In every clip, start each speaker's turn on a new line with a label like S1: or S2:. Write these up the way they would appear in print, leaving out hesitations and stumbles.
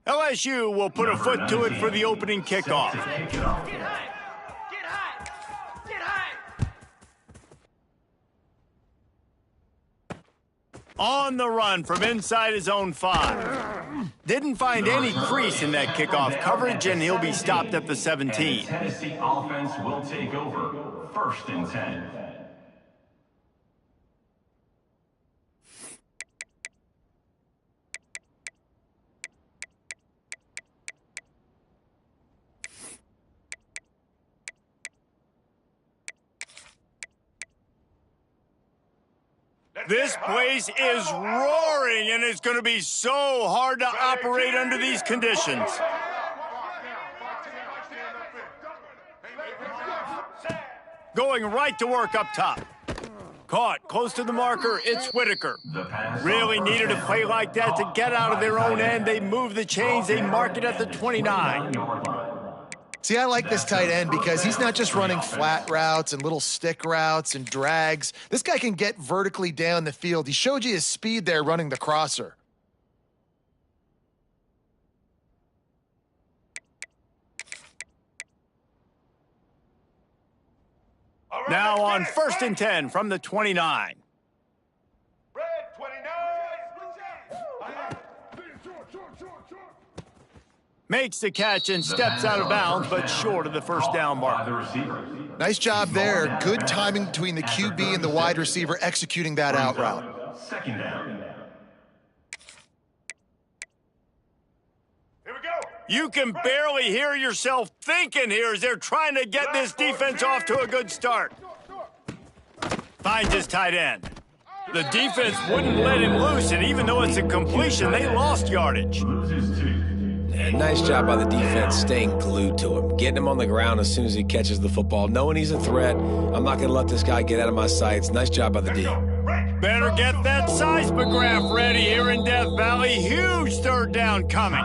S1: LSU will put a foot to it for the opening kickoff.
S2: Get high! Get high! Get high!
S1: On the run from inside his own 5. Didn't find any crease in that kickoff coverage, and he'll be stopped at the 17.
S3: Tennessee offense will take over. 1st and 10.
S1: This place is roaring, and it's going to be so hard to operate under these conditions. Going right to work up top. Caught close to the marker, it's Whitaker. Really needed a play like that to get out of their own end. They move the chains, they mark it at the 29.
S4: See, I like this tight end because he's not just running flat routes and little stick routes and drags. This guy can get vertically down the field. He showed you his speed there running the crosser.
S1: Now on 1st and 10 from the 29.
S5: Red 29.
S1: Makes the catch and steps out of bounds, but short of the first down mark.
S4: Nice job there. Good timing between the QB and the wide receiver executing that out route.
S3: 2nd down.
S5: Here we go.
S1: You can barely hear yourself thinking here as they're trying to get this defense off to a good start. Finds his tight end. The defense wouldn't let him loose, and even though it's a completion, they lost yardage.
S3: Loses 2.
S6: And nice job by the defense staying glued to him, getting him on the ground as soon as he catches the football, knowing he's a threat. I'm not going to let this guy get out of my sights. Nice job by the D.
S1: Better get that seismograph ready here in Death Valley. Huge 3rd down coming.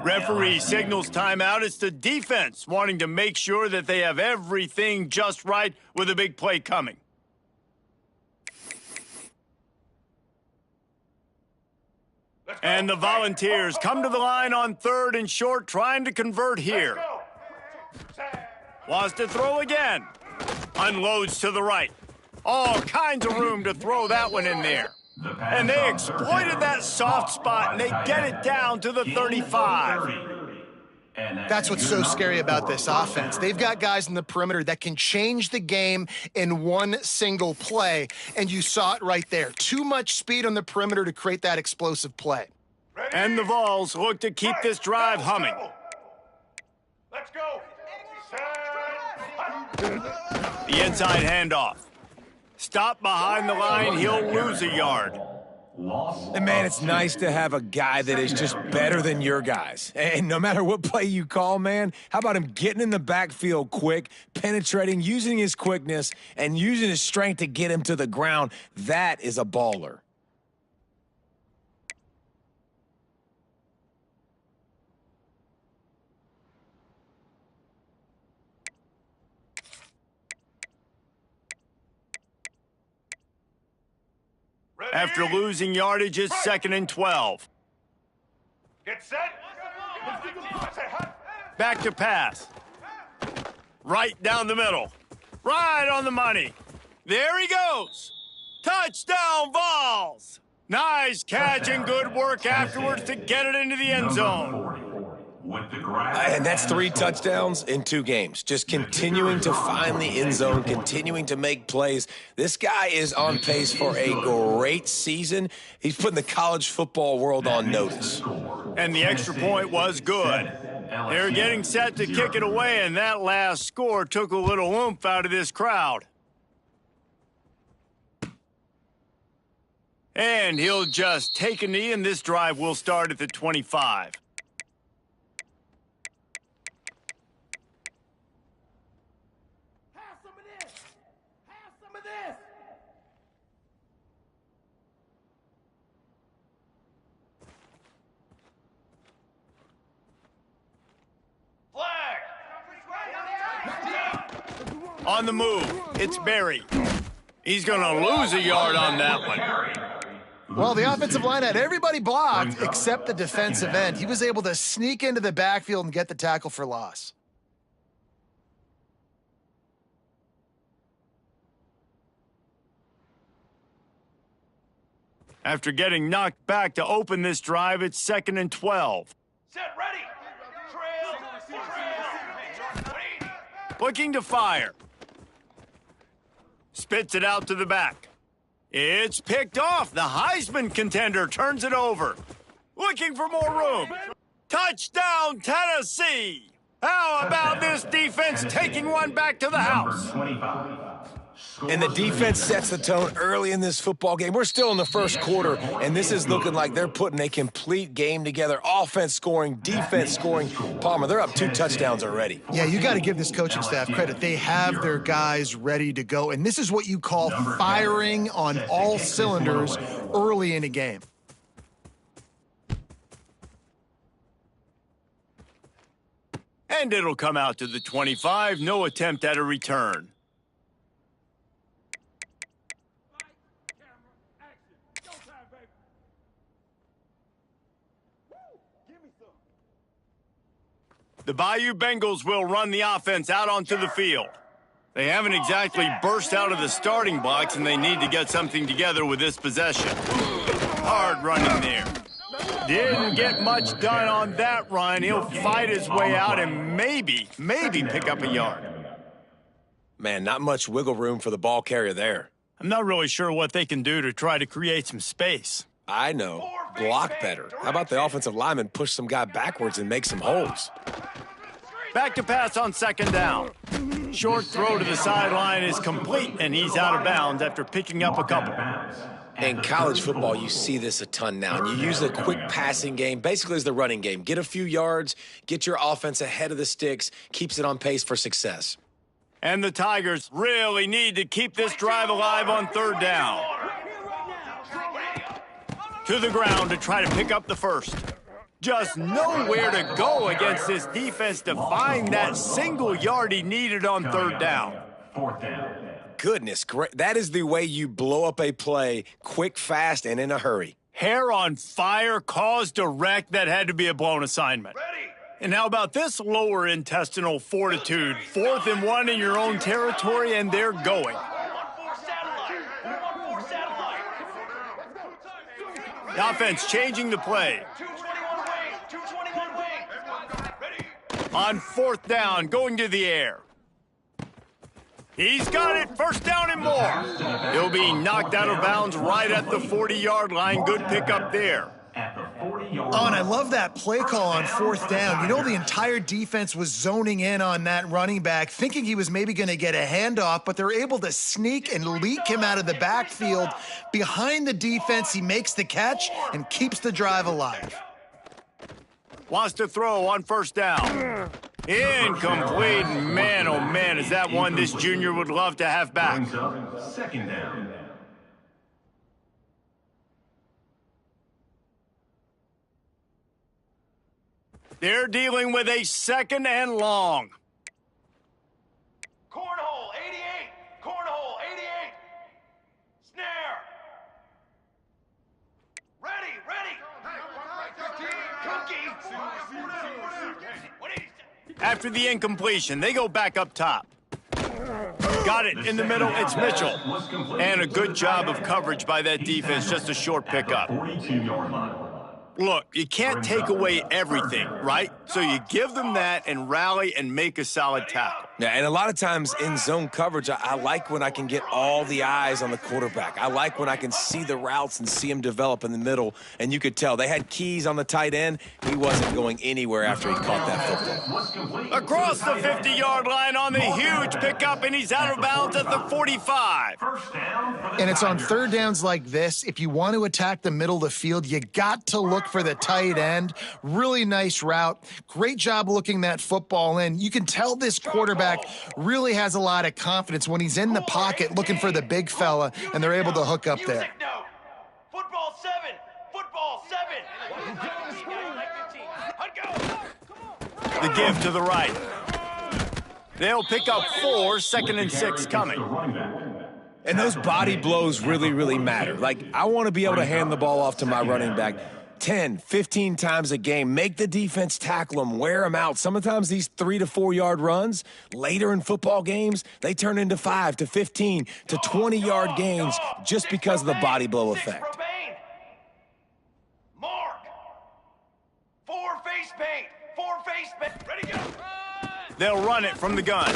S1: Referee signals timeout. It's the defense wanting to make sure that they have everything just right with a big play coming. And the Volunteers come to the line on 3rd and short, trying to convert here. Wants to throw again. Unloads to the right. All kinds of room to throw that one in there. And they exploited that soft spot, and they get it down to the 35.
S4: That's what's so scary about this offense. They've got guys in the perimeter that can change the game in one single play, and you saw it right there. Too much speed on the perimeter to create that explosive play.
S1: And the Vols look to keep this drive humming.
S5: Let's go.
S1: The inside handoff. Stop behind the line, he'll lose a yard.
S6: And, man, it's nice to have a guy that is just better than your guys. And no matter what play you call, man, how about him getting in the backfield quick, penetrating, using his quickness, and using his strength to get him to the ground? That is a baller.
S1: After losing yardage, it's 2nd and 12.
S5: Get set.
S1: Back to pass. Right down the middle. Right on the money. There he goes. Touchdown, Vols. Nice catch and good work afterwards to get it into the end zone.
S6: And that's 3 touchdowns in 2 games. Just continuing to find the end zone, continuing to make plays. This guy is on pace for a great season. He's putting the college football world on notice.
S1: And the extra point was good. They're getting set to kick it away, and that last score took a little oomph out of this crowd. And he'll just take a knee, and this drive will start at the 25. On the move, it's Berry. He's going to lose a yard on that one.
S4: Well, the offensive line had everybody blocked except the defensive end. He was able to sneak into the backfield and get the tackle for loss.
S1: After getting knocked back to open this drive, it's 2nd and 12.
S5: Set, ready. Trail.
S1: Looking to fire. Spits it out to the back. It's picked off. The Heisman contender turns it over. Looking for more room. Touchdown, Tennessee! How about this defense taking one back to the house?
S3: 25.
S6: And the defense sets the tone early in this football game. We're still in the first quarter, and this is looking like they're putting a complete game together. Offense scoring, defense scoring. Palmer, they're up 2 touchdowns already.
S4: Yeah, you got to give this coaching staff credit. They have their guys ready to go, and this is what you call firing on all cylinders early in a game.
S1: And it'll come out to the 25. No attempt at a return. The Bayou Bengals will run the offense out onto the field. They haven't exactly burst out of the starting blocks, and they need to get something together with this possession. Hard running there. Didn't get much done on that run. He'll fight his way out and maybe pick up a yard.
S6: Man, not much wiggle room for the ball carrier there.
S1: I'm not really sure what they can do to try to create some space.
S6: I know. Block better. How about the offensive lineman push some guy backwards and make some holes?
S1: Back to pass on 2nd down. Short throw to the sideline is complete, and he's out of bounds after picking up a couple.
S6: In college football, you see this a ton now. And you use the quick passing game, basically as the running game. Get a few yards, get your offense ahead of the sticks, keeps it on pace for success.
S1: And the Tigers really need to keep this drive alive on 3rd down. To the ground to try to pick up the first. Just nowhere to go against this defense to find that single yard he needed on 3rd down.
S3: 4th down.
S6: Goodness, great. That is the way you blow up a play, quick, fast, and in a hurry.
S1: Hair on fire, cause direct, that had to be a blown assignment. And how about this lower intestinal fortitude? 4th and 1 in your own territory, and they're going. The offense changing the play.
S5: 221 wing. Ready.
S1: On 4th down, going to the air. He's got it, 1st down and more. He'll be knocked out of bounds right at the 40-yard line. Good pickup there.
S3: At the 40-yard
S4: Oh, and I love that play call on 4th down. You know, the entire defense was zoning in on that running back, thinking he was maybe going to get a handoff, but they're able to sneak and leak him out of the backfield. Behind the defense, he makes the catch and keeps the drive alive.
S1: Wants to throw on 1st down. Incomplete. Man, oh man, is that one this junior would love to have back.
S3: brings up 2nd down.
S1: They're dealing with a 2nd and long.
S5: Cornhole 88. Cornhole 88. Snare. Ready. Cookie. What is it?
S1: After the incompletion, they go back up top. Got it in the middle, it's Mitchell. And a good job of coverage by that defense, just a short pickup.
S3: 42-yard line.
S1: Look, you can't take away everything, right? So you give them that and rally and make a solid tackle.
S6: Yeah, and a lot of times in zone coverage, I like when I can get all the eyes on the quarterback. I like when I can see the routes and see him develop in the middle. And you could tell they had keys on the tight end. He wasn't going anywhere after he caught that football.
S1: Across the 50-yard line on the huge pickup, and he's out of bounds at the 45.
S3: First down for the
S4: And it's on
S3: Tigers.
S4: 3rd downs like this. If you want to attack the middle of the field, you got to look for the tight end. Really nice route. Great job looking that football in. You can tell this quarterback really has a lot of confidence when he's in the pocket looking for the big fella, and they're able to hook up there.
S5: Music note. Football 7. Football 7.
S1: The give to the right. They'll pick up 4, 2nd and 6 coming.
S3: The running back.
S6: And those body blows really, really matter. Like, I want to be able to hand the ball off to my running back 10, 15 times a game. Make the defense tackle them, wear them out. Sometimes these 3 to 4 yard runs, later in football games, they turn into 5 to 15 to 20 yard gains just because of the body blow effect.
S5: Mark. 4 face paint. 4 face paint. Ready, go.
S1: They'll run it from the gun.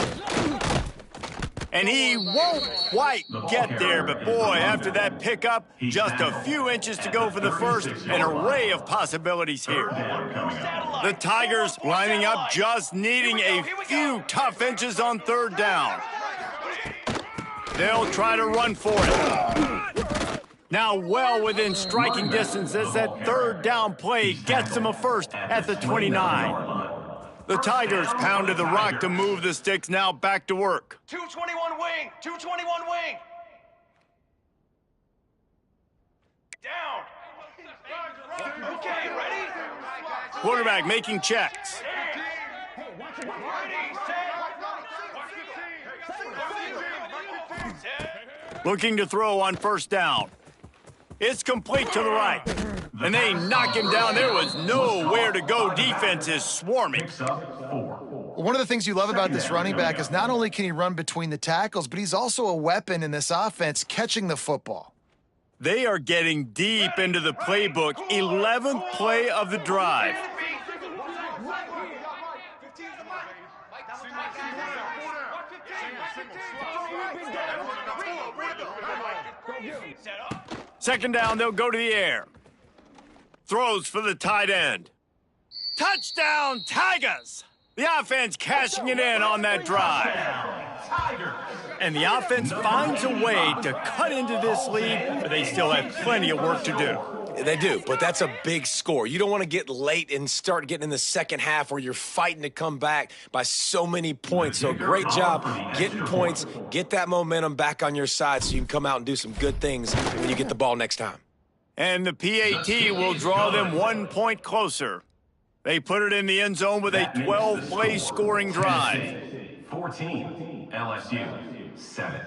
S1: And he won't quite get there, but boy, after that pickup, just a few inches to go for the first, an array of possibilities here. The Tigers lining up, just needing a few tough inches on third down. They'll try to run for it. Now well within striking distance as that third down play gets them a first at the 29. The Tigers pounded the rock to move the sticks, now back to work.
S5: 221 wing. 221 wing. Down. Okay, ready?
S1: Quarterback making checks. Looking to throw on first down. It's complete to the right. And they knock him down. There was nowhere to go. Defense is swarming.
S4: One of the things you love about this running back is not only can he run between the tackles, but he's also a weapon in this offense catching the football.
S1: They are getting deep into the playbook. 11th play of the drive. Second down, they'll go to the air. Throws for the tight end. Touchdown, Tigers! The offense cashing it in on that drive. And the offense finds a way to cut into this lead, but they still have plenty of work to do.
S6: They do, but that's a big score. You don't want to get late and start getting in the second half where you're fighting to come back by so many points. So great job getting points, get that momentum back on your side so you can come out and do some good things when you get the ball next time.
S1: And the PAT will draw them 1 point closer. They put it in the end zone with a 12-play scoring drive.
S3: 14, LSU, 7.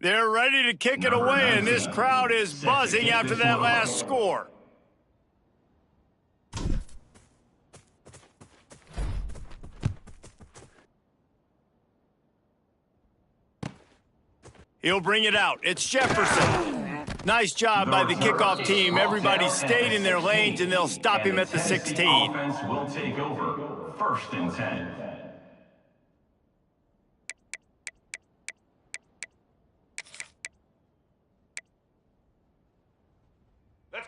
S1: They're ready to kick it away, and this crowd is buzzing after that last score. He'll bring it out. It's Jefferson. Nice job by the kickoff team. Everybody stayed in their lanes, and they'll stop him at the 16.
S3: Offense will take over. 1st and 10.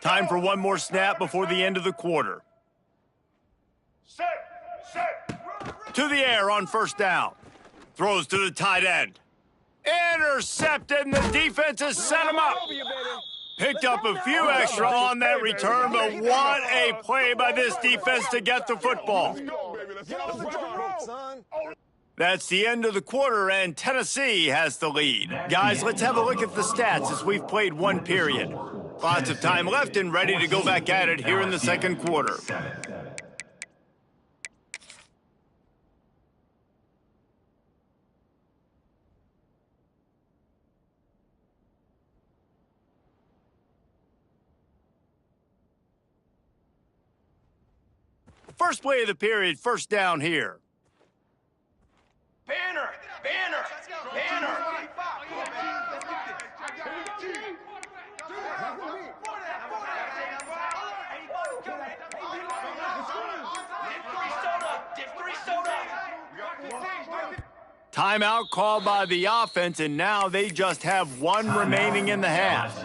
S1: Time for one more snap before the end of the quarter. To the air on first down. Throws to the tight end. Intercepted, and the defense has set him up. Picked up a few extra on that return, but what a play by this defense to get the football. That's the end of the quarter, and Tennessee has the lead. Guys, let's have a look at the stats as we've played one period. Lots of time left and ready to go back at it here in the second quarter. First play of the period, first down here.
S5: Banner! Banner! Banner!
S1: Timeout called by the offense, and now they just have one remaining in the half.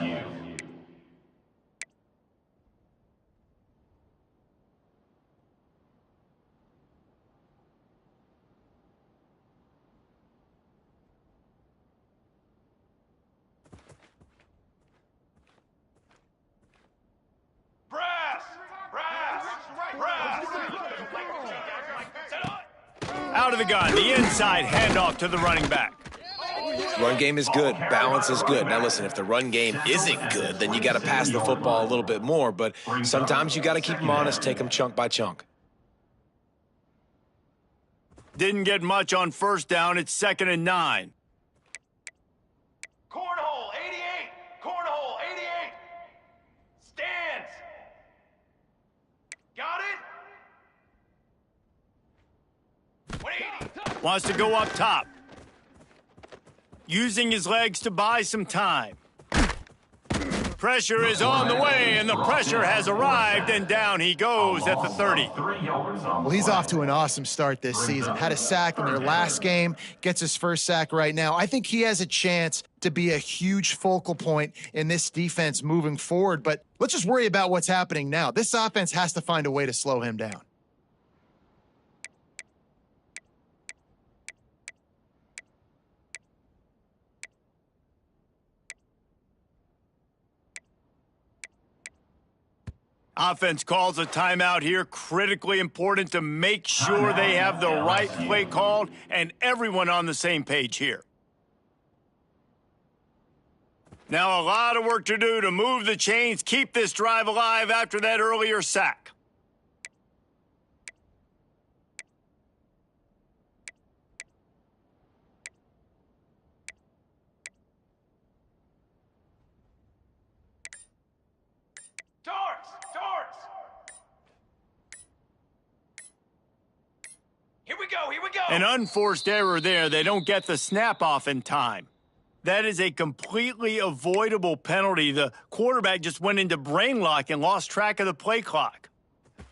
S1: Out of the gun, the inside handoff to the running back.
S6: Run game is good. Balance is good. Now, listen, if the run game isn't good, then you got to pass the football a little bit more. But sometimes you got to keep them honest, take them chunk by chunk.
S1: Didn't get much on first down. It's 2nd and 9.
S5: Cornhole, 88. Cornhole, 88. Stands. Got it? 180.
S1: Wants to go up top. Using his legs to buy some time. Pressure is on the way, and the pressure has arrived, and down he goes at the 30.
S4: Well, he's off to an awesome start this season. Had a sack in their last game, gets his first sack right now. I think he has a chance to be a huge focal point in this defense moving forward, but let's just worry about what's happening now. This offense has to find a way to slow him down.
S1: Offense calls a timeout here. Critically important to make sure they have the right play called and everyone on the same page here. Now a lot of work to do to move the chains, keep this drive alive after that earlier sack.
S5: Here we go, here we go.
S1: An unforced error there. They don't get the snap off in time. That is a completely avoidable penalty. The quarterback just went into brain lock and lost track of the play clock.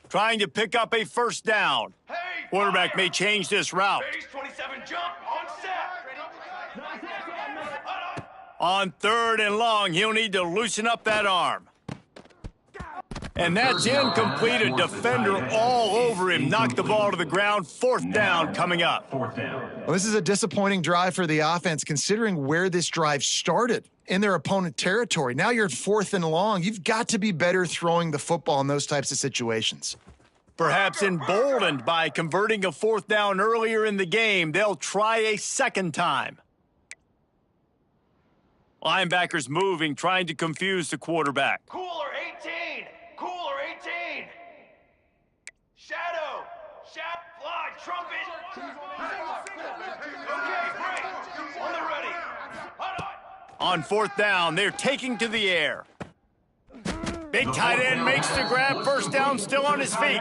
S1: Trying to pick up a first down.
S5: Hey,
S1: Quarterback
S5: fire.
S1: may change this route.
S5: Base 27 jump on set.
S1: On 3rd and long, he'll need to loosen up that arm. And that's incomplete. A defender all over him. Knocked the ball to the ground. 4th down coming up.
S4: Well, this is a disappointing drive for the offense, considering where this drive started in their opponent territory. Now you're at 4th and long. You've got to be better throwing the football in those types of situations.
S1: Perhaps emboldened by converting a 4th down earlier in the game, they'll try a second time. Linebackers moving, trying to confuse the quarterback.
S5: Cooler 18. Cooler 18. Shadow. Fly. Trumpet. Okay, break. On the ready.
S1: On 4th down, they're taking to the air. Big tight end makes the grab. First down, still on his feet.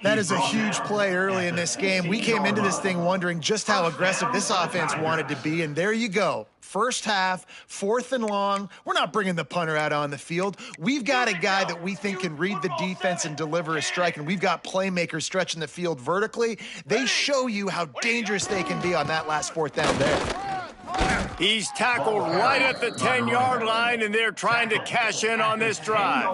S4: That is a huge play early in this game. We came into this thing wondering just how aggressive this offense wanted to be, and there you go. First half, 4th and long. We're not bringing the punter out on the field. We've got a guy that we think can read the defense and deliver a strike, and we've got playmakers stretching the field vertically. They show you how dangerous they can be on that last 4th down there.
S1: He's tackled right at the 10-yard line, and they're trying to cash in on this drive.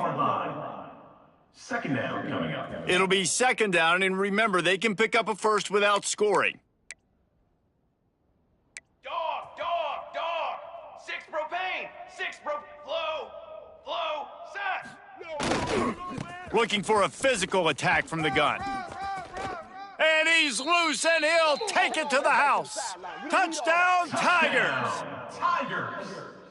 S3: 2nd down coming up.
S1: It'll be 2nd down, and remember, they can pick up a first without scoring.
S5: Dog. 6 propane. 6 flow, set.
S1: Looking for a physical attack from the gun. And he's loose, and he'll take it to the house. Touchdown, Tigers!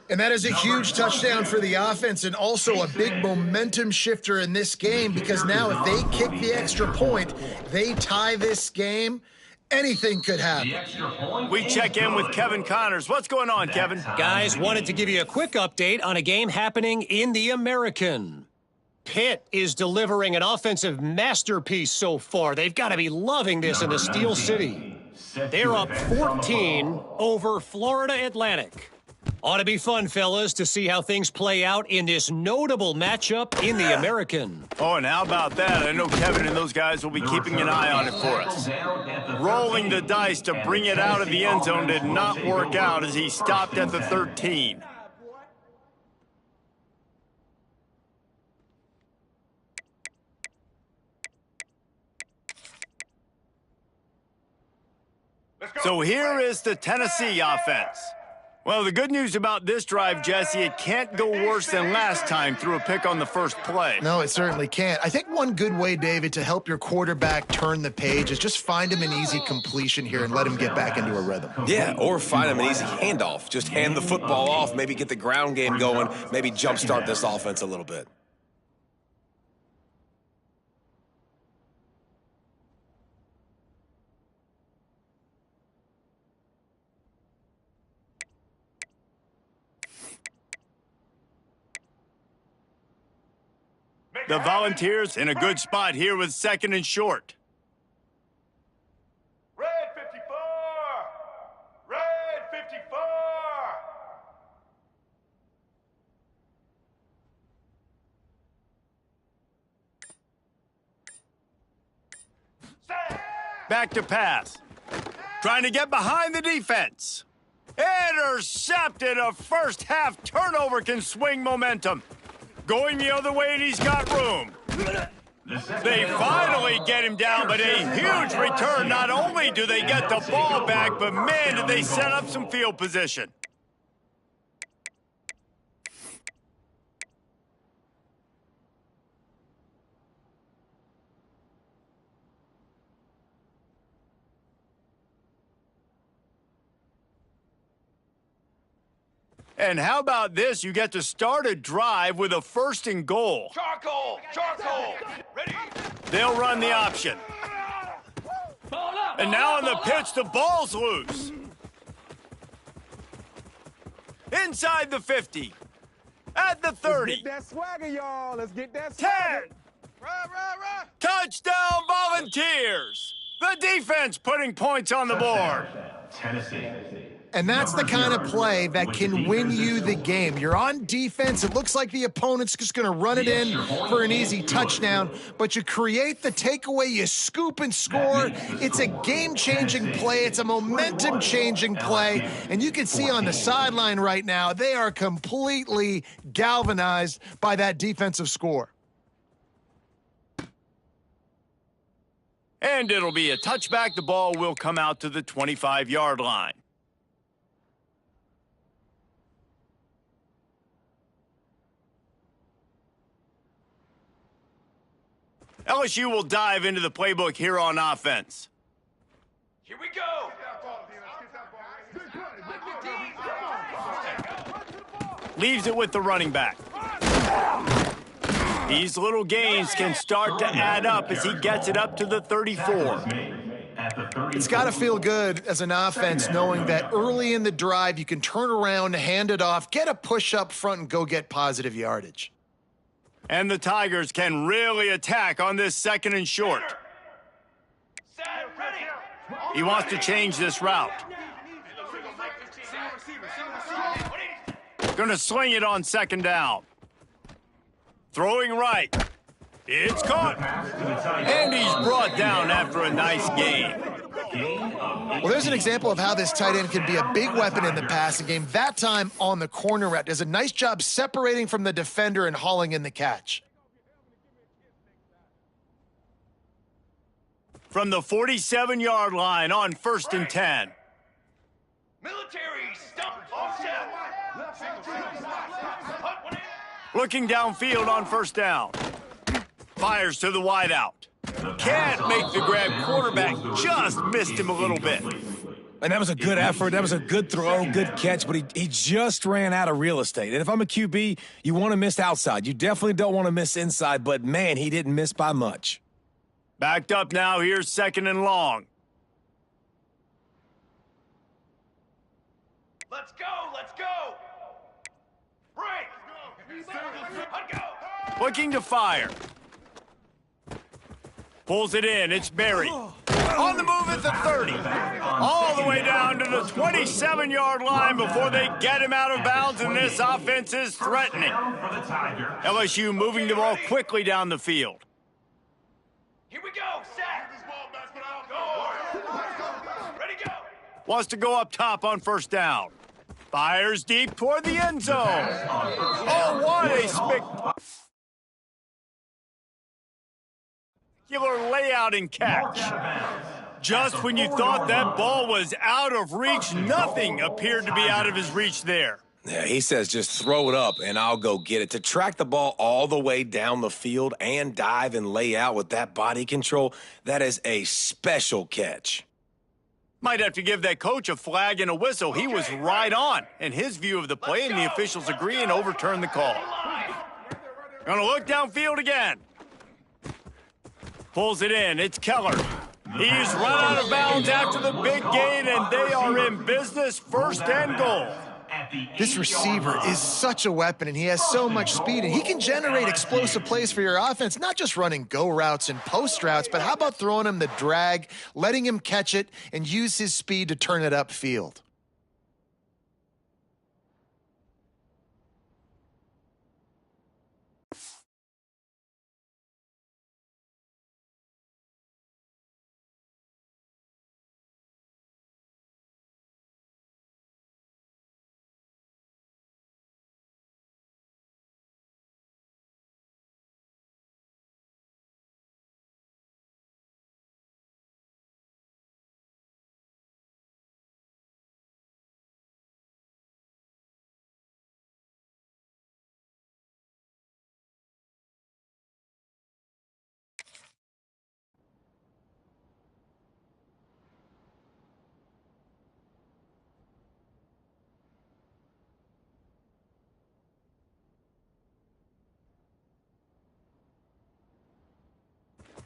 S4: And that is a huge touchdown for the offense and also a big momentum shifter in this game, because now if they kick the extra point, they tie this game, anything could happen.
S1: We check in with Kevin Connors. What's going on, Kevin?
S7: Guys, wanted to give you a quick update on a game happening in the American. Pitt is delivering an offensive masterpiece so far. They've got to be loving this in the Steel City. They're up 14 over Florida Atlantic. Ought to be fun, fellas, to see how things play out in this notable matchup in the American.
S1: Oh, and how about that? I know Kevin and those guys will be keeping an eye on it for us. Rolling the dice to bring it out of the end zone did not work out as he stopped at the 13. So here is the Tennessee offense. Well, the good news about this drive, Jesse, it can't go worse than last time through a pick on the first play.
S4: No, it certainly can't. I think one good way, David, to help your quarterback turn the page is just find him an easy completion here and let him get back into a rhythm.
S8: Yeah, or find him an easy handoff. Just hand the football off, maybe get the ground game going, maybe jumpstart this offense a little bit.
S1: The Volunteers in a good spot here with second and short.
S5: Red 54! Red 54!
S1: Back to pass. Trying to get behind the defense. Intercepted. A first half turnover can swing momentum. Going the other way and he's got room. They finally get him down, but a huge return. Not only do they get the ball back, but man, did they set up some field position. And how about this? You get to start a drive with a first and goal.
S5: Charcoal! Charcoal! Ready?
S1: They'll run the option. And now on the pitch, the ball's loose. Inside the 50. At the 30.
S9: Let's get that swagger, y'all. Let's get that
S1: 10.
S9: swagger.
S1: Touchdown, Volunteers. The defense putting points on the board.
S3: Tennessee.
S4: And that's the kind of play that can win you the game. You're on defense. It looks like the opponent's just going to run it in for an easy touchdown, but you create the takeaway, you scoop and score. It's a game-changing play. It's a momentum-changing play. And you can see on the sideline right now, they are completely galvanized by that defensive score.
S1: And it'll be a touchback. The ball will come out to the 25-yard line. LSU will dive into the playbook here on offense.
S5: Here we go!
S1: Leaves it with the running back. These little gains can start to add up as he gets it up to the 34.
S4: It's got to feel good as an offense knowing that early in the drive you can turn around, hand it off, get a push up front, and go get positive yardage.
S1: And the Tigers can really attack on this second and short.
S5: Set, ready!
S1: He wants to change this route. Gonna sling it on second down. Throwing right. It's caught. And he's brought down after a nice game.
S4: Well, there's an example of how this tight end can be a big weapon in the passing game. That time on the corner route. Does a nice job separating from the defender and hauling in the catch.
S1: From the 47-yard line on 1st and 10.
S5: Military, stump, offset!
S1: Looking downfield on 1st down. Fires to the wideout. Can't make the grab. Quarterback just missed him a little bit.
S6: And that was a good effort. That was a good throw, good catch, but he just ran out of real estate. And if I'm a QB, you want to miss outside. You definitely don't want to miss inside, but, man, he didn't miss by much.
S1: Backed up now. Here's 2nd and long.
S5: Let's go, let's go! Break! Let go!
S1: Looking to fire. Pulls it in. It's Berry. On the move at the 30. All the way down to the 27-yard line before they get him out of bounds, and this offense is threatening. LSU moving the ball quickly down the field.
S5: Here we go, set! Go! Ready, go!
S1: Wants to go up top on 1st down. Fires deep toward the end zone. Oh, what a spectacular layout and catch. Just when you thought that ball was out of reach, nothing appeared to be out of his reach there.
S8: Yeah, he says just throw it up and I'll go get it. To track the ball all the way down the field and dive and lay out with that body control, that is a special catch.
S1: Might have to give that coach a flag and a whistle. He was right on in his view of the play, and the officials agree and overturn the call. Gonna look downfield again. Pulls it in. It's Keller. He's run out of bounds after the big gain, and they are in business. 1st and goal.
S3: At
S4: This receiver is such a weapon, and he has so much speed, and he can generate explosive plays for your offense, not just running go routes and post routes, but how about throwing him the drag, letting him catch it, and use his speed to turn it upfield?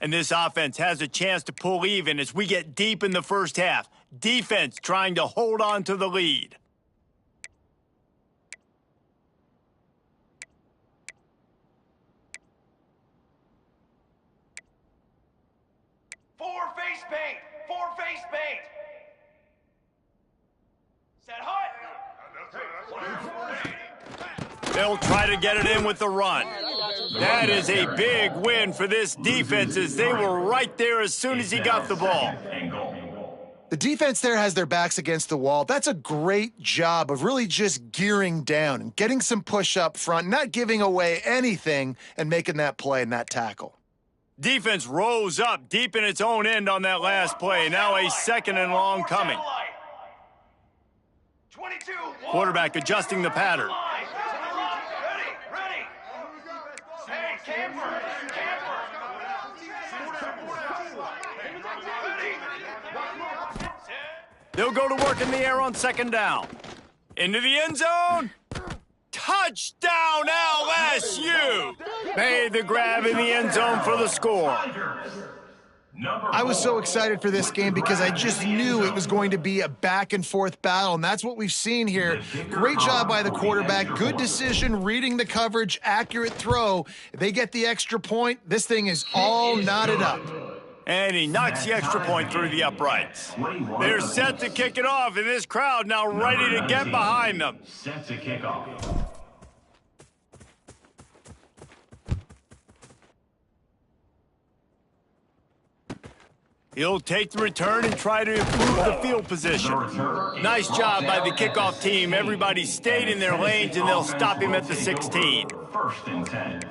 S1: And this offense has a chance to pull even as we get deep in the first half. Defense trying to hold on to the lead.
S5: Four face paint. Four face paint. Set hut.
S1: They'll try to get it in with the run. That is a big win for this defense as they were right there as soon as he got the ball.
S4: The defense there has their backs against the wall. That's a great job of really just gearing down and getting some push up front, not giving away anything, and making that play and that tackle.
S1: Defense rose up deep in its own end on that last play. Now a second and long coming.
S5: 22.
S1: Quarterback adjusting the pattern.
S5: Ready. Hey, camper.
S1: They'll go to work in the air on second down. Into the end zone. Touchdown, LSU! Made the grab in the end zone for the score.
S4: I was so excited for this game because I just knew it was going to be a back-and-forth battle, and that's what we've seen here. Great job by the quarterback. Good decision, reading the coverage, accurate throw. If they get the extra point, this thing is all knotted up.
S1: And he knocks the extra point through the uprights. They're set to kick it off, and this crowd now ready to get behind them.
S3: Set to kick off.
S1: He'll take the return and try to improve the field position. Nice job by the kickoff team. Everybody stayed in their lanes, and they'll stop him at the 16.
S3: First and 10.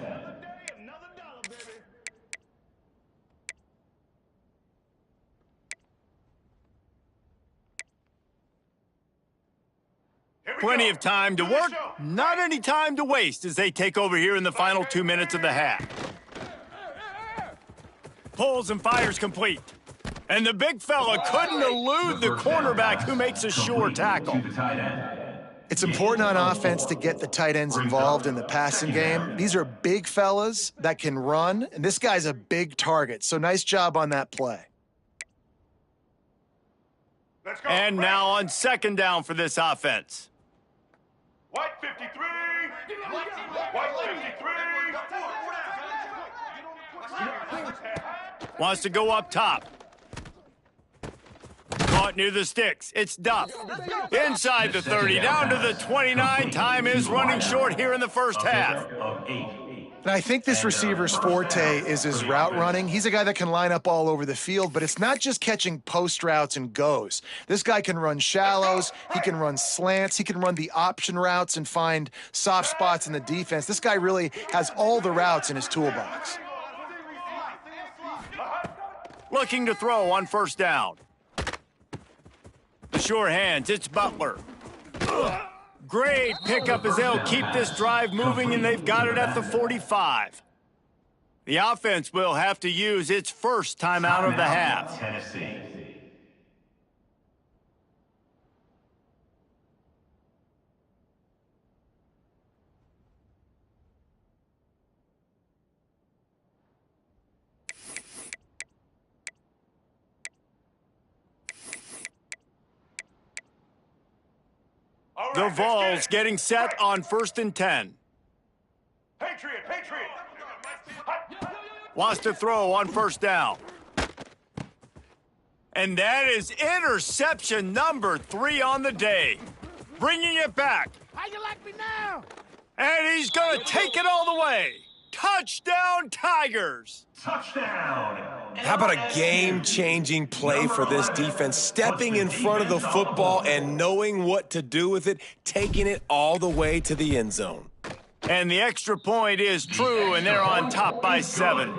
S1: Plenty of time to work, not any time to waste as they take over here in the final 2 minutes of the half. Pulls and fires complete. And the big fella couldn't elude the cornerback who makes a sure tackle.
S4: It's important on offense to get the tight ends involved in the passing game. These are big fellas that can run, and this guy's a big target, so nice job on that play.
S1: And now on second down for this offense.
S5: White 53. White 53.
S1: Wants to go up top. Caught near the sticks. It's Duff. Inside the 30, down to the 29. Time is running short here in the first half.
S4: And I think this receiver's forte is his route running. He's a guy that can line up all over the field, but it's not just catching post routes and goes. This guy can run shallows, he can run slants, he can run the option routes and find soft spots in the defense. This guy really has all the routes in his toolbox.
S1: Looking to throw on first down. The sure hands, it's Butler. Great pickup as they'll keep this drive moving, and they've got it at the 45. The offense will have to use its first timeout of the half.
S3: Tennessee.
S1: The Vols getting set on 1st and 10.
S5: Patriot, Patriot.
S1: Wants to throw on 1st down. And that is interception number 3 on the day. Bringing it back.
S9: How you like me now?
S1: And he's going to take it all the way. Touchdown, Tigers.
S3: Touchdown.
S8: How about a game-changing play for this defense, stepping in front of the football and knowing what to do with it, taking it all the way to the end zone.
S1: And the extra point is true, and they're on top by 7.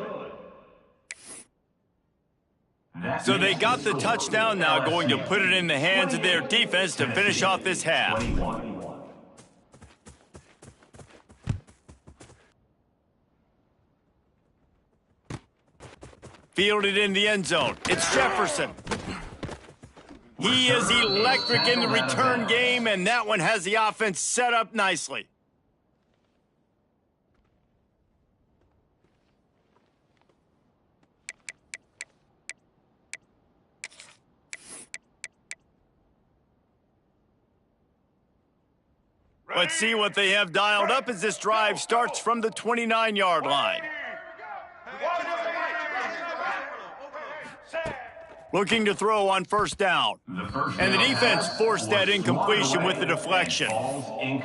S1: So they got the touchdown, now going to put it in the hands of their defense to finish off this half. Fielded in the end zone. It's Jefferson. He is electric in the return game, and that one has the offense set up nicely. Let's see what they have dialed up as this drive starts from the 29-yard line. Looking to throw on 1st down. And the defense forced that incompletion with the deflection.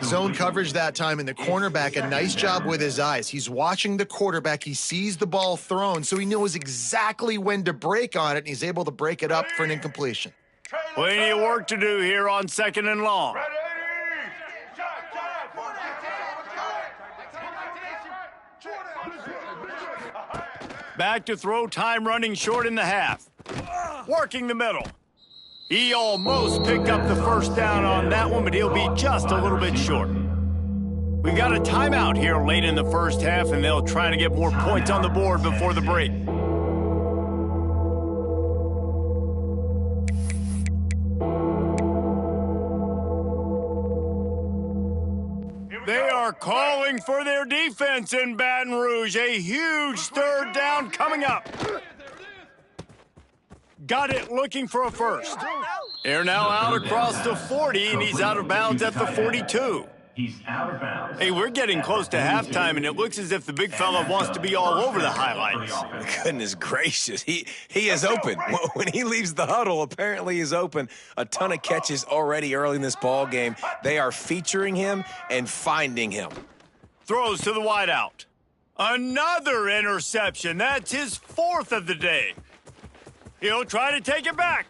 S4: Zone coverage that time, and the cornerback, a nice job with his eyes. He's watching the quarterback. He sees the ball thrown, so he knows exactly when to break on it, and he's able to break it up for an incompletion.
S1: Plenty of work to do here on 2nd and long. Back to throw, time running short in the half. Working the middle. He almost picked up the 1st down on that one, but he'll be just a little bit short. We got a timeout here late in the 1st half, and they'll try to get more points on the board before the break. They are calling for their defense in Baton Rouge. A huge 3rd down coming up. Got it looking for a 1st. They're now out across the 40, and he's out of bounds at the 42.
S3: He's out of bounds.
S1: Hey, we're getting close to halftime, and it looks as if the big fella wants to be all over the highlights.
S8: Goodness gracious, he is open. When he leaves the huddle, apparently he's open. A ton of catches already early in this ball game. They are featuring him and finding him.
S1: Throws to the wideout. Another interception. That's his 4th of the day. He'll try to take it back.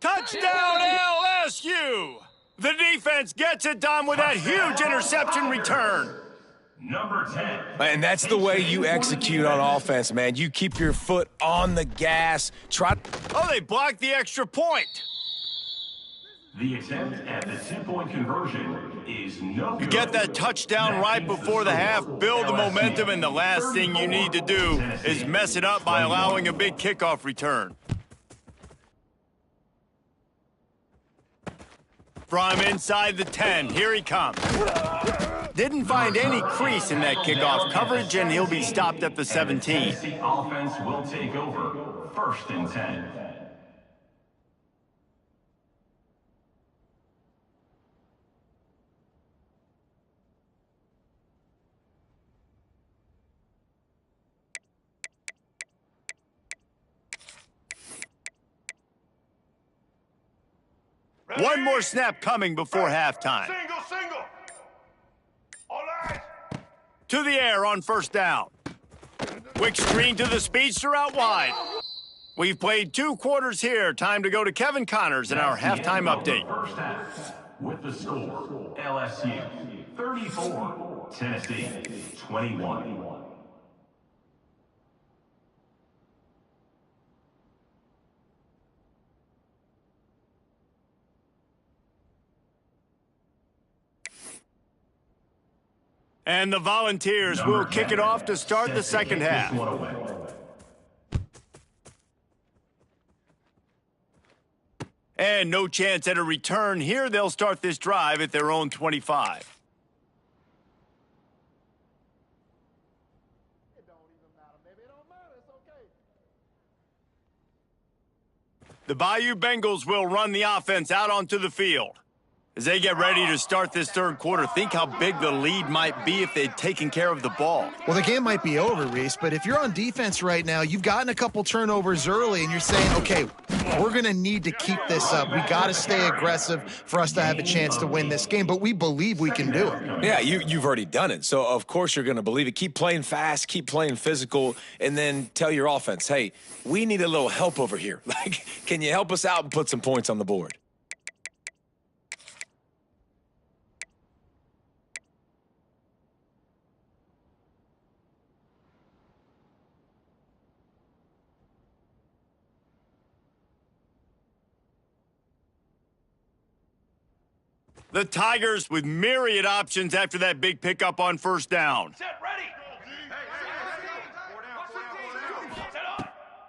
S1: Touchdown, LSU! The defense gets it done with that huge interception return.
S3: Number 10.
S8: And that's the way you execute on offense, man. You keep your foot on the gas.
S1: Oh, they blocked the extra point.
S3: The attempt at the 2-point conversion is no good.
S1: You get that touchdown right before the half, build the momentum, and the last thing you need to do is mess it up by allowing a big kickoff return. From inside the 10, here he comes. Didn't find any crease in that kickoff coverage, and he'll be stopped at the 17.
S3: Tennessee offense will take over 1st and 10.
S1: One more snap coming before halftime.
S5: Single. All right.
S1: To the air on 1st down. Quick screen to the speedster out wide. We've played 2 quarters here. Time to go to Kevin Connors in our halftime update.
S3: First half, with the score, LSU 34, Tennessee 21.
S1: And the Volunteers will kick it off to start the 2nd half. And no chance at a return here. They'll start this drive at their own 25. The Bayou Bengals will run the offense out onto the field. As they get ready to start this third quarter, think how big the lead might be if they'd taken care of the ball.
S4: Well, the game might be over, Reese, but if you're on defense right now, you've gotten a couple turnovers early, and you're saying, okay, we're going to need to keep this up. We got to stay aggressive for us to have a chance to win this game, but we believe we can do it.
S8: Yeah, you've already done it, so of course you're going to believe it. Keep playing fast, keep playing physical, and then tell your offense, hey, we need a little help over here. Like, can you help us out and put some points on the board?
S1: The Tigers with myriad options after that big pickup on first down.
S5: Set, ready.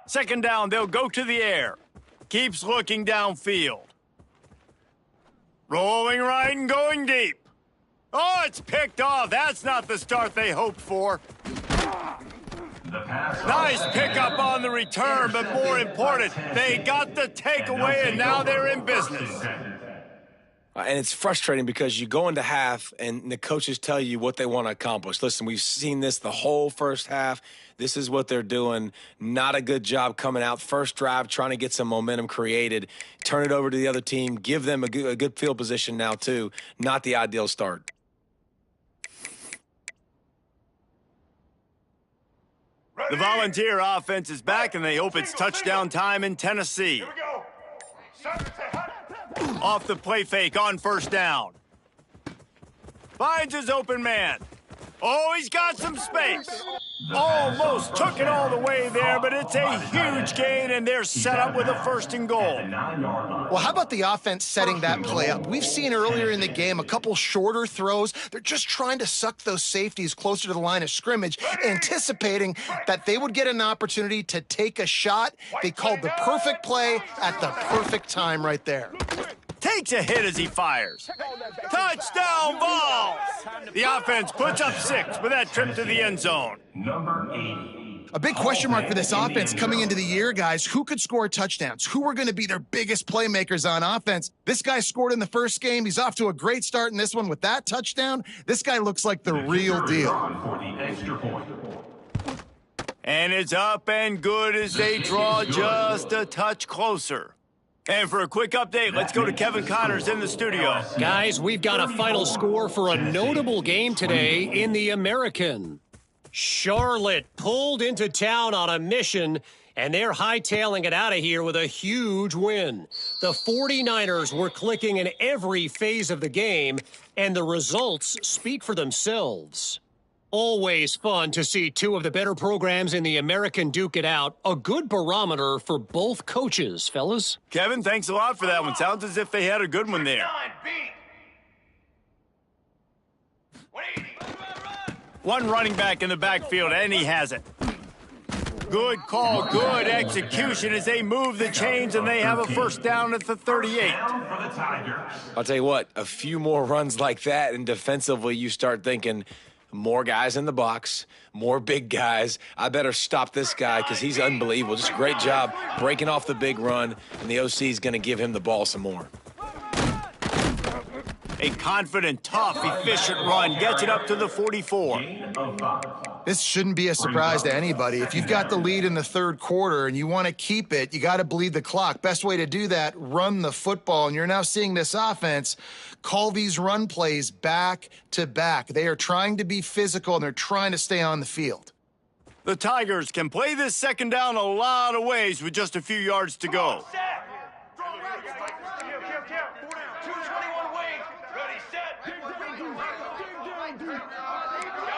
S1: Second down, they'll go to the air. Keeps looking downfield. Rolling right and going deep. Oh, it's picked off. That's not the start they hoped for. Nice pickup on the return, but more important, they got the takeaway, and now they're in business.
S8: And it's frustrating because you go into half and the coaches tell you what they want to accomplish. Listen, we've seen this the whole first half. This is what they're doing. Not a good job coming out. First drive, trying to get some momentum created. Turn it over to the other team. Give them a good field position now, too. Not the ideal start.
S1: The Volunteer offense is back, and they hope it's touchdown time in Tennessee.
S5: Here we go.
S1: Off the play fake on first down. Finds his open man. Oh, he's got some space. Almost took it all the way there, but it's a huge gain, and they're set up with a first and goal.
S4: Well, how about the offense setting that play up? We've seen earlier in the game a couple shorter throws. They're just trying to suck those safeties closer to the line of scrimmage, anticipating that they would get an opportunity to take a shot. They called the perfect play at the perfect time right there.
S1: Takes a hit as he fires. Touchdown Vols! The offense puts up 6 with that trip to the end zone.
S3: Number 80.
S4: A big question mark for this offense coming into the year, guys. Who could score touchdowns? Who are going to be their biggest playmakers on offense? This guy scored in the first game. He's off to a great start in this one with that touchdown. This guy looks like the real deal.
S3: For the extra point.
S1: And it's up and good as they draw just a touch closer. And for a quick update, let's go to Kevin Connors in the studio.
S7: Guys, we've got a final score for a notable game today in the American. Charlotte pulled into town on a mission, and they're hightailing it out of here with a huge win. The 49ers were clicking in every phase of the game, and the results speak for themselves. Always fun to see two of the better programs in the American duke it out. A good barometer for both coaches, fellas.
S1: Kevin, thanks a lot for that one. Sounds as if they had a good one there.
S5: 180.
S1: One running back in the backfield, and he has it. Good call, good execution as they move the chains, and they have a first down at the 38.
S8: I'll tell you what, a few more runs like that, and defensively you start thinking, more guys in the box, more big guys. I better stop this guy because he's unbelievable. Just a great job breaking off the big run, and the OC is going to give him the ball some more.
S1: A confident, tough, efficient run gets it up to the 44.
S4: This shouldn't be a surprise to anybody. If you've got the lead in the third quarter and you want to keep it, you got to bleed the clock. Best way to do that, run the football. And you're now seeing this offense call these run plays back to back. They are trying to be physical, and they're trying to stay on the field.
S1: The Tigers can play this second down a lot of ways with just a few yards to go.
S5: Set. 221 wing. Ready, set.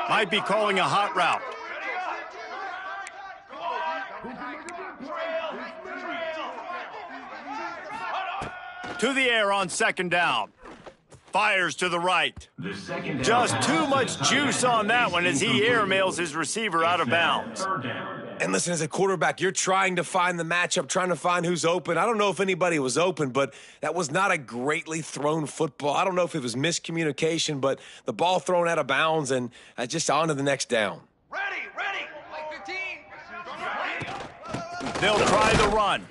S1: Might be calling a hot route. To the air on second down. Fires to the right. Just too much juice on that one as he airmails his receiver out of bounds.
S8: And listen, as a quarterback, you're trying to find the matchup, trying to find who's open. I don't know if anybody was open, but that was not a greatly thrown football. I don't know if it was miscommunication, but the ball thrown out of bounds and just on to the next down.
S5: Ready.
S1: They'll try the run.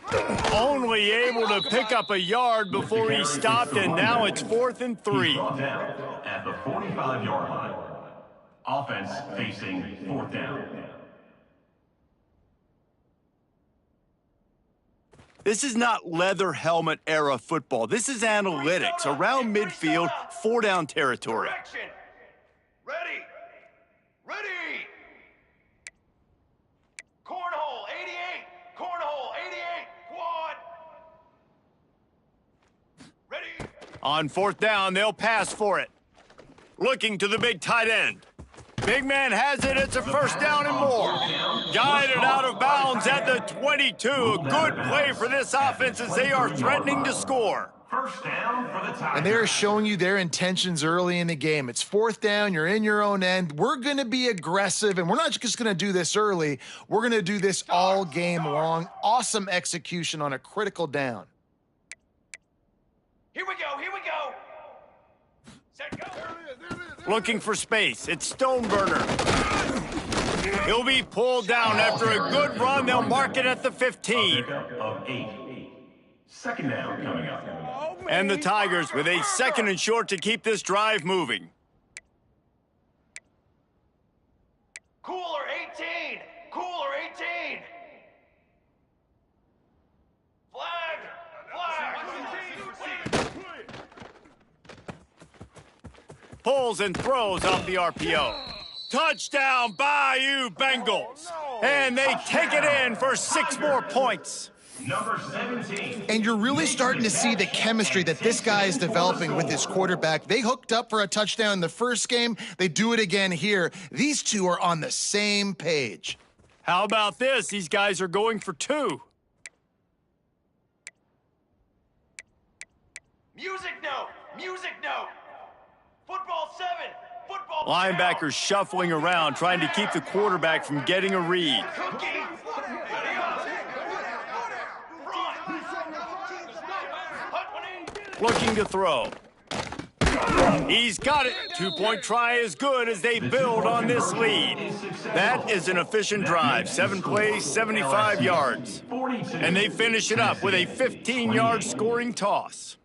S1: Only able to pick up a yard before he stopped, and now it's 4th and 3.
S3: He's brought down at the 45-yard line. Offense facing 4th down.
S1: This is not leather helmet era football. This is analytics around midfield, 4-down territory.
S5: Direction. Ready. Ready. Cornhole 88. Cornhole 88. Quad. Ready.
S1: On 4th down, they'll pass for it. Looking to the big tight end. Big man has it. It's a 1st down and more. Guided out of bounds at the 22. A good play for this offense as they are threatening to score.
S3: 1st down for the Tigers.
S4: And they're showing you their intentions early in the game. It's 4th down. You're in your own end. We're going to be aggressive, and we're not just going to do this early. We're going to do this all game long. Awesome execution on a critical down.
S5: Here we go. Here we go. Set go.
S1: Looking for space. It's Stoneburner. He'll be pulled down after a good run. They'll mark it at the 15.
S3: Pickup of 8. 2nd down coming up.
S1: And the Tigers with a 2nd and short to keep this drive moving.
S5: Cooler 18. Cooler 18. Flag.
S1: Pulls and throws off the RPO. Touchdown, Bayou Bengals. And they take it in for 6 more points.
S3: Number 17.
S4: And you're really starting to see the chemistry that this guy is developing with his quarterback. They hooked up for a touchdown in the first game. They do it again here. These two are on the same page.
S1: How about this? These guys are going for 2.
S5: Music note. Music note. Football 7. Football.
S1: Linebackers shuffling around, trying to keep the quarterback from getting a read.
S5: Cookie.
S1: Looking to throw. He's got it. 2-point try is good as they build on this lead. That is an efficient drive. 7 plays, 75 yards. And they finish it up with a 15-yard scoring toss.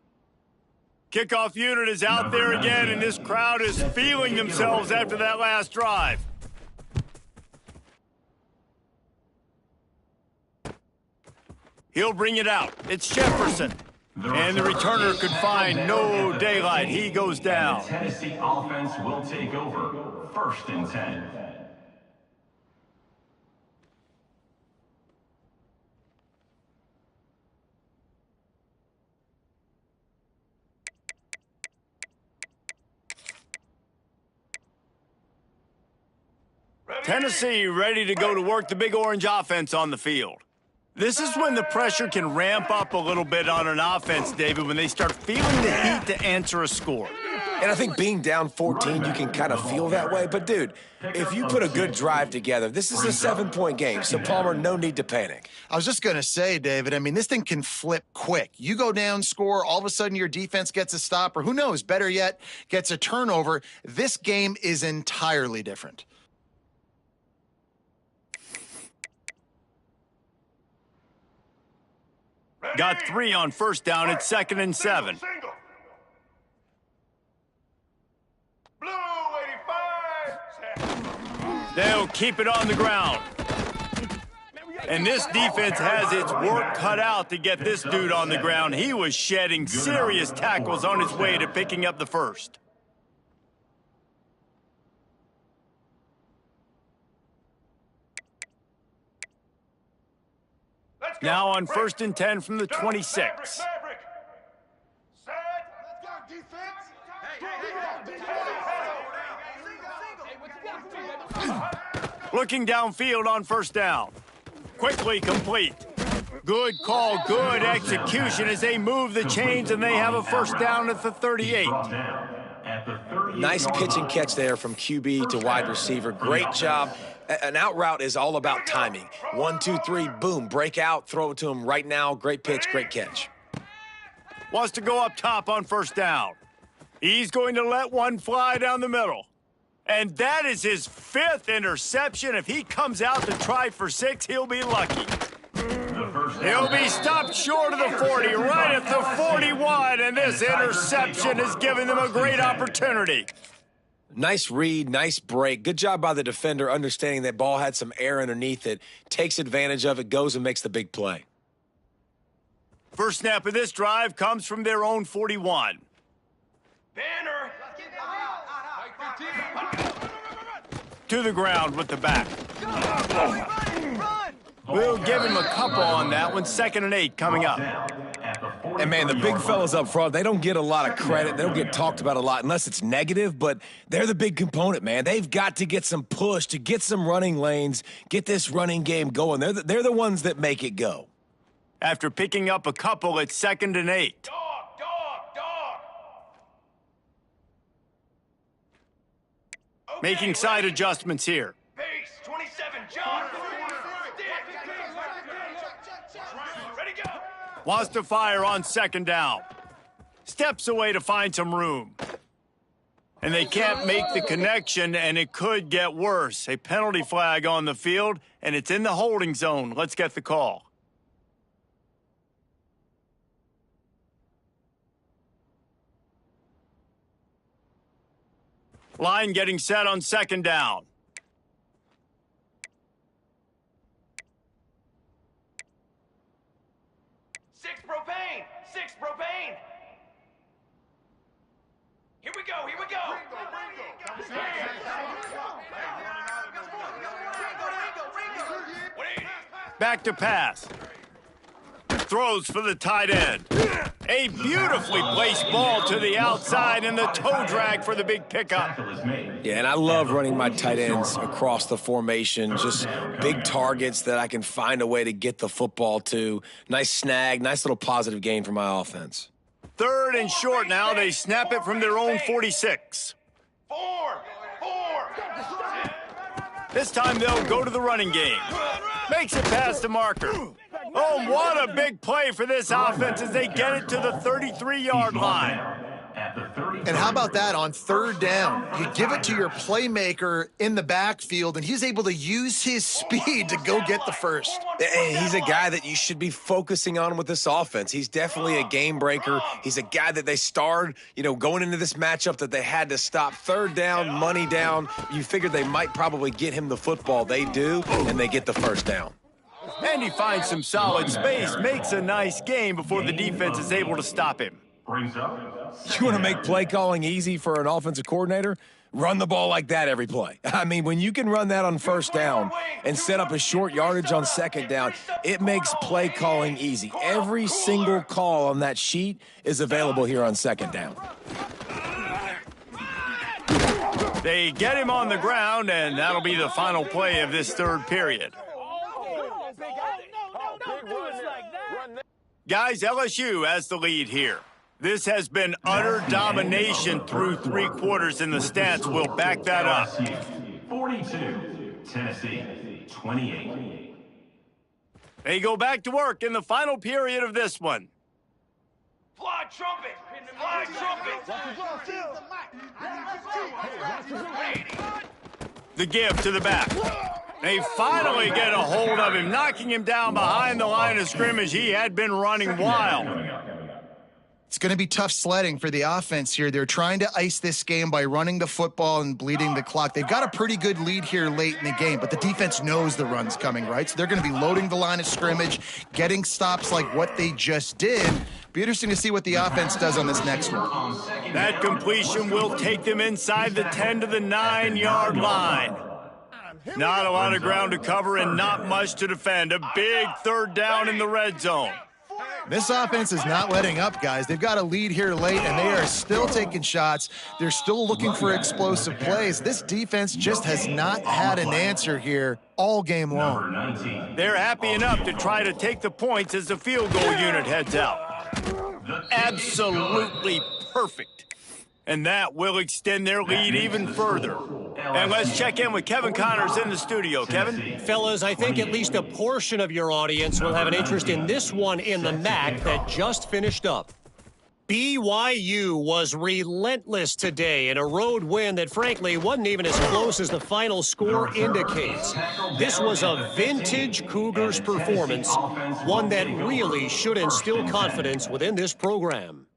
S1: Kickoff unit is out there again, and this crowd is feeling themselves after that last drive. He'll bring it out. It's Jefferson. And the returner could find no daylight. He goes down.
S3: The Tennessee offense will take over. 1st and 10.
S1: Tennessee ready to go to work the Big Orange offense on the field. This is when the pressure can ramp up a little bit on an offense, David, when they start feeling the heat to answer a score.
S8: And I think being down 14, you can kind of feel that way. But, dude, if you put a good drive together, this is a 7-point game. So, Palmer, no need to panic.
S4: I was just going to say, David, I mean, this thing can flip quick. You go down, score, all of a sudden your defense gets a stop, or who knows, better yet, gets a turnover. This game is entirely different.
S1: Got 3 on 1st down. It's 2nd and 7.
S5: Single. Blue 85.
S1: They'll keep it on the ground. And this defense has its work cut out to get this dude on the ground. He was shedding serious tackles on his way to picking up the 1st. Now on 1st and 10 from the 26. Looking downfield on 1st down. Quickly complete. Good call, good execution as they move the chains and they have a 1st down at the 38.
S8: Nice pitch and catch there from QB to wide receiver. Great job. An out route is all about timing. 1, 2, 3, boom, break out, throw it to him right now. Great pitch, great catch.
S1: Wants to go up top on 1st down. He's going to let one fly down the middle. And that is his 5th interception. If he comes out to try for 6, he'll be lucky. He'll be stopped short of the 40, right at the 41, and this interception has given them a great opportunity.
S8: Nice read, nice break. Good job by the defender understanding that ball had some air underneath it, takes advantage of it, goes and makes the big play.
S1: First snap of this drive comes from their own 41.
S5: Banner.
S1: To the ground with the back. We'll give him a couple on that one. 2nd and 8 coming up.
S6: And, man, the big fellas up front, they don't get a lot of credit. They don't get talked about a lot unless it's negative, but they're the big component, man. They've got to get some push, to get some running lanes, get this running game going. They're the ones that make it go.
S1: After picking up a couple, it's 2nd and 8.
S5: Dog. Okay.
S1: Making side adjustments here.
S5: Base, 27, John. Ready, go.
S1: Wants to fire on 2nd down. Steps away to find some room. And they can't make the connection, and it could get worse. A penalty flag on the field, and it's in the holding zone. Let's get the call. Line getting set on 2nd down.
S5: Six propane. Here we go.
S1: Back to pass. Throws for the tight end. A beautifully placed ball to the outside and the toe drag for the big pickup.
S8: Yeah, and I love running my tight ends across the formation. Just big targets that I can find a way to get the football to. Nice snag, nice little positive gain for my offense.
S1: 3rd and short now. They snap it from their own 46.
S5: Four.
S1: This time they'll go to the running game. Makes it past the marker. Oh, what a big play for this offense as they get it to the 33-yard line.
S4: And how about that on 3rd down? You give it to your playmaker in the backfield, and he's able to use his speed to go get the first.
S8: He's a guy that you should be focusing on with this offense. He's definitely a game breaker. He's a guy that they starred, going into this matchup that they had to stop. 3rd down, money down. You figured they might probably get him the football. They do, and they get the 1st down.
S1: And he finds some solid space, makes a nice game before the defense is able to stop him.
S6: You want to make play calling easy for an offensive coordinator? Run the ball like that every play. I mean, when you can run that on 1st down and set up a short yardage on 2nd down, it makes play calling easy. Every single call on that sheet is available here on 2nd down.
S1: They get him on the ground, and that'll be the final play of this 3rd period. Guys, LSU has the lead here. This has been utter domination through 3 quarters, and the stats will back that up.
S3: 42, Tennessee 28.
S1: They go back to work in the final period of this one.
S5: Fly trumpet.
S1: The give to the back. They finally get a hold of him, knocking him down behind the line of scrimmage. He had been running wild.
S4: It's going to be tough sledding for the offense here. They're trying to ice this game by running the football and bleeding the clock. They've got a pretty good lead here late in the game, but the defense knows the run's coming, right? So they're going to be loading the line of scrimmage, getting stops like what they just did. Be interesting to see what the offense does on this next one.
S1: That completion will take them inside the 10 to the 9-yard line. Not a lot of ground to cover and not much to defend. A big 3rd down in the red zone.
S4: This offense is not letting up, guys. They've got a lead here late, and they are still taking shots. They're still looking for explosive plays. This defense just has not had an answer here all game long.
S1: They're happy enough to try to take the points as the field goal unit heads out. Absolutely perfect. And that will extend their lead even further. And let's check in with Kevin Connors in the studio. Kevin?
S7: Fellas, I think at least a portion of your audience will have an interest in this one in the MAC that just finished up. BYU was relentless today in a road win that, frankly, wasn't even as close as the final score indicates. This was a vintage Cougars performance, one that really should instill confidence within this program.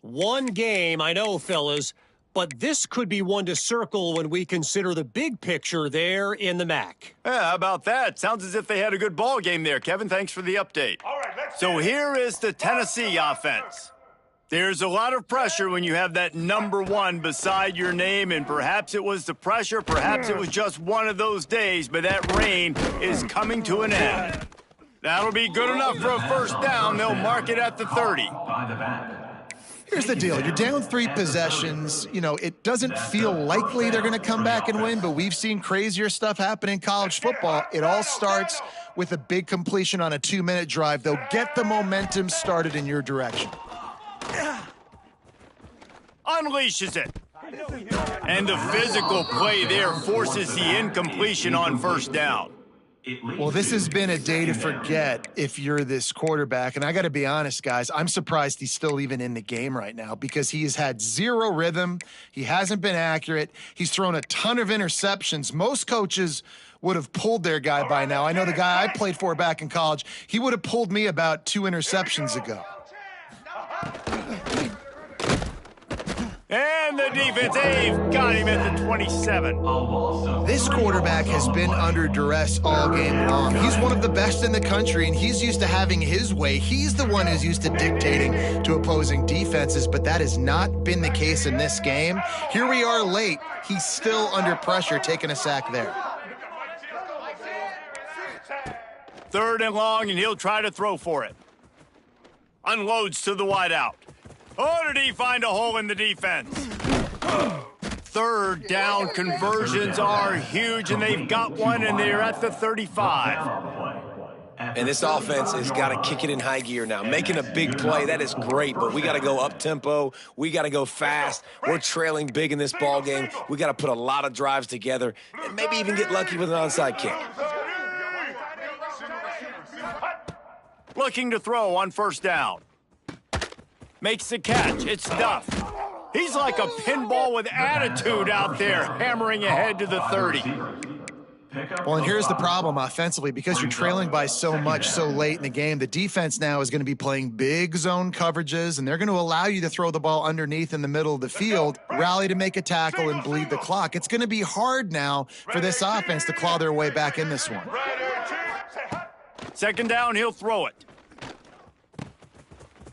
S7: One game, I know, fellas, but this could be one to circle when we consider the big picture there in the MAC.
S1: Yeah, how about that? Sounds as if they had a good ball game there, Kevin. Thanks for the update.
S5: All right, let's
S1: So here is the Tennessee offense. There's a lot of pressure when you have that number 1 beside your name, and perhaps it was the pressure, perhaps it was just one of those days, but that rain is coming to an end. That'll be good enough for a first down. They'll mark it at the 30.
S3: By the back.
S4: Here's the deal. You're down 3 possessions. You know, it doesn't feel likely they're going to come back and win, but we've seen crazier stuff happen in college football. It all starts with a big completion on a 2-minute drive. They'll get the momentum started in your direction.
S1: Unleashes it. And the physical play there forces the incompletion on first down.
S4: Well, this has been a day to forget if you're this quarterback. And I got to be honest, guys, I'm surprised he's still even in the game right now because he has had zero rhythm. He hasn't been accurate. He's thrown a ton of interceptions. Most coaches would have pulled their guy by now. I know the guy I played for back in college, he would have pulled me about 2 interceptions ago.
S1: And the defense, they've got him at the 27.
S4: This quarterback has been under duress all game long. He's one of the best in the country, and he's used to having his way. He's the one who's used to dictating to opposing defenses, but that has not been the case in this game. Here we are late. He's still under pressure, taking a sack there.
S1: 3rd and long, and he'll try to throw for it. Unloads to the wideout. Oh, did he find a hole in the defense? 3rd down conversions are huge, and they've got one, and they're at the 35.
S8: And this offense has got to kick it in high gear now. Making a big play, that is great, but we got to go up-tempo. We got to go fast. We're trailing big in this ball game. We got to put a lot of drives together and maybe even get lucky with an onside kick.
S1: Looking to throw on first down. Makes the catch. It's Duff. He's like a pinball with attitude out there, hammering ahead to the 30.
S4: Well, and here's the problem offensively. Because you're trailing by so much so late in the game, the defense now is going to be playing big zone coverages, and they're going to allow you to throw the ball underneath in the middle of the field, rally to make a tackle, and bleed the clock. It's going to be hard now for this offense to claw their way back in this one.
S1: 2nd down, he'll throw it.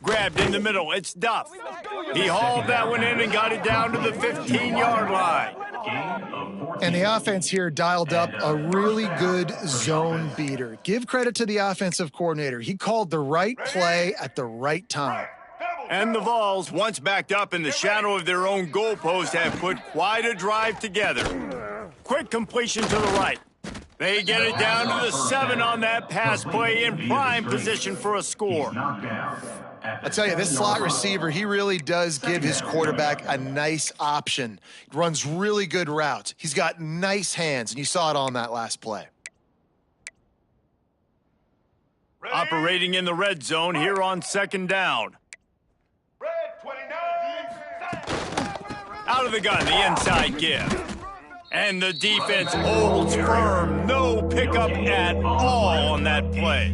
S1: Grabbed in the middle. It's Duff. He hauled that one in and got it down to the 15-yard line.
S4: And the offense here dialed up a really good zone beater. Give credit to the offensive coordinator. He called the right play at the right time.
S1: And the Vols, once backed up in the shadow of their own goalpost, have put quite a drive together. Quick completion to the right. They get it down to the 7 on that pass play in prime position for a score.
S4: I tell you, this slot receiver, he really does give his quarterback a nice option. He runs really good routes. He's got nice hands, and you saw it on that last play.
S1: Operating in the red zone here on 2nd down. Out of the gun, the inside give. And the defense holds firm. No pickup at all on that play.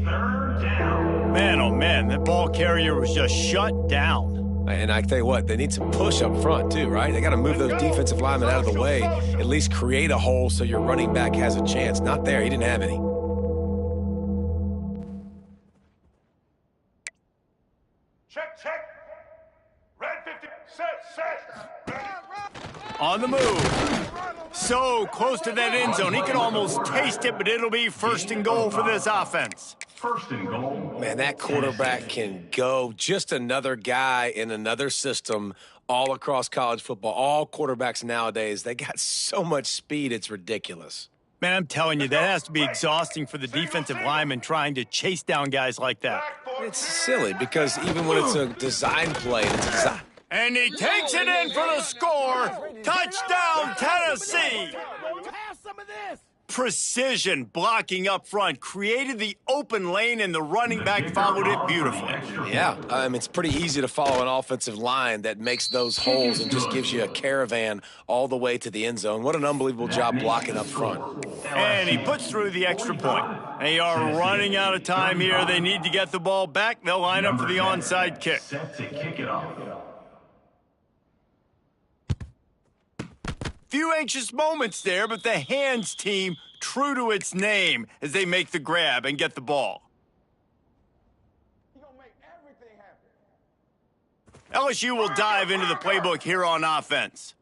S1: Man, oh man, that ball carrier was just shut down.
S8: And I tell you what, they need some push up front too, right? They got to move those defensive linemen out of the way, at least create a hole so your running back has a chance. Not there, he didn't have any.
S5: Check. Red 50, set.
S1: On the move. So close to that end zone. He can almost taste it, but it'll be 1st and goal for this offense.
S3: 1st and goal.
S8: Man, that quarterback can go. Just another guy in another system all across college football. All quarterbacks nowadays, they got so much speed, it's ridiculous.
S1: Man, I'm telling you, that has to be exhausting for the defensive lineman trying to chase down guys like that.
S8: It's silly because even when it's a design play, it's a design.
S1: And he takes it in for the score. Touchdown, Tennessee.
S2: Have some of this.
S1: Precision blocking up front created the open lane, and the running back followed it beautifully.
S8: Yeah, it's pretty easy to follow an offensive line that makes those holes and just gives you a caravan all the way to the end zone. What an unbelievable job blocking up front.
S1: And he puts through the extra point. They are running out of time here. They need to get the ball back. They'll line up for the onside kick.
S3: Set to kick it off.
S1: Few anxious moments there, but the hands team true to its name as they make the grab and get the ball. LSU will dive into the playbook here on offense.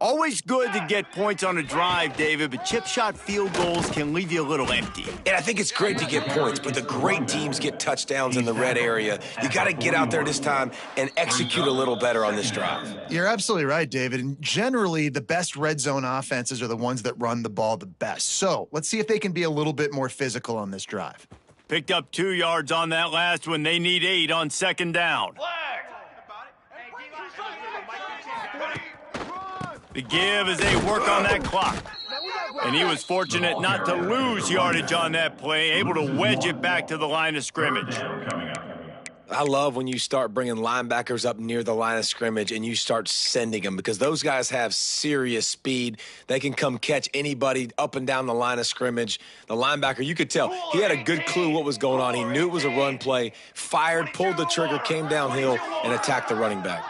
S1: Always good to get points on a drive, David, but chip shot field goals can leave you a little empty.
S8: And I think it's great to get points, but the great teams get touchdowns in the red area. You got to get out there this time and execute a little better on this drive.
S4: You're absolutely right, David. And generally, the best red zone offenses are the ones that run the ball the best. So let's see if they can be a little bit more physical on this drive.
S1: Picked up 2 yards on that last one. They need 8 on second down. The give as they work on that clock. And he was fortunate not to lose yardage on that play, able to wedge it back to the line of scrimmage.
S8: I love when you start bringing linebackers up near the line of scrimmage and you start sending them, because those guys have serious speed. They can come catch anybody up and down the line of scrimmage. The linebacker, you could tell, he had a good clue what was going on. He knew it was a run play, fired, pulled the trigger, came downhill, and attacked the running back.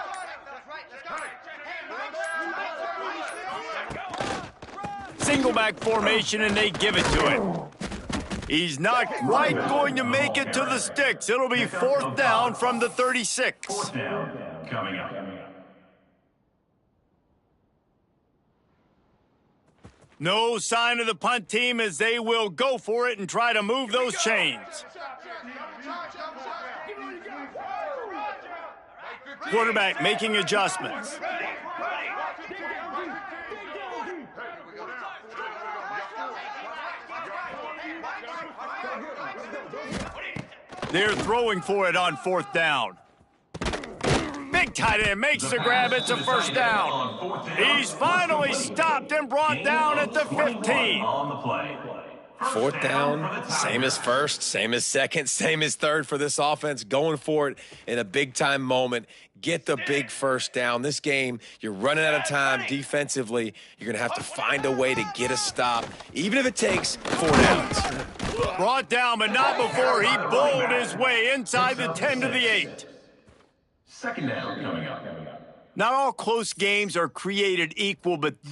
S1: Single back formation, and they give it to him. He's not quite going to make it to the sticks. It'll be 4th down from the 36.
S3: 4th down coming up.
S1: No sign of the punt team as they will go for it and try to move those chains. Quarterback making adjustments. They're throwing for it on 4th down. Big tight end makes the grab. It's a 1st down. He's finally stopped and brought down at the 15.
S3: On the play.
S8: 4th down, same as 1st, same as 2nd, same as 3rd for this offense. Going for it in a big-time moment. Get the big 1st down. This game, you're running out of time defensively. You're going to have to find a way to get a stop, even if it takes 4 downs.
S1: Brought down, but not before he bowled his way inside the 10 to the 8.
S3: 2nd down coming up.
S1: Not all close games are created equal, but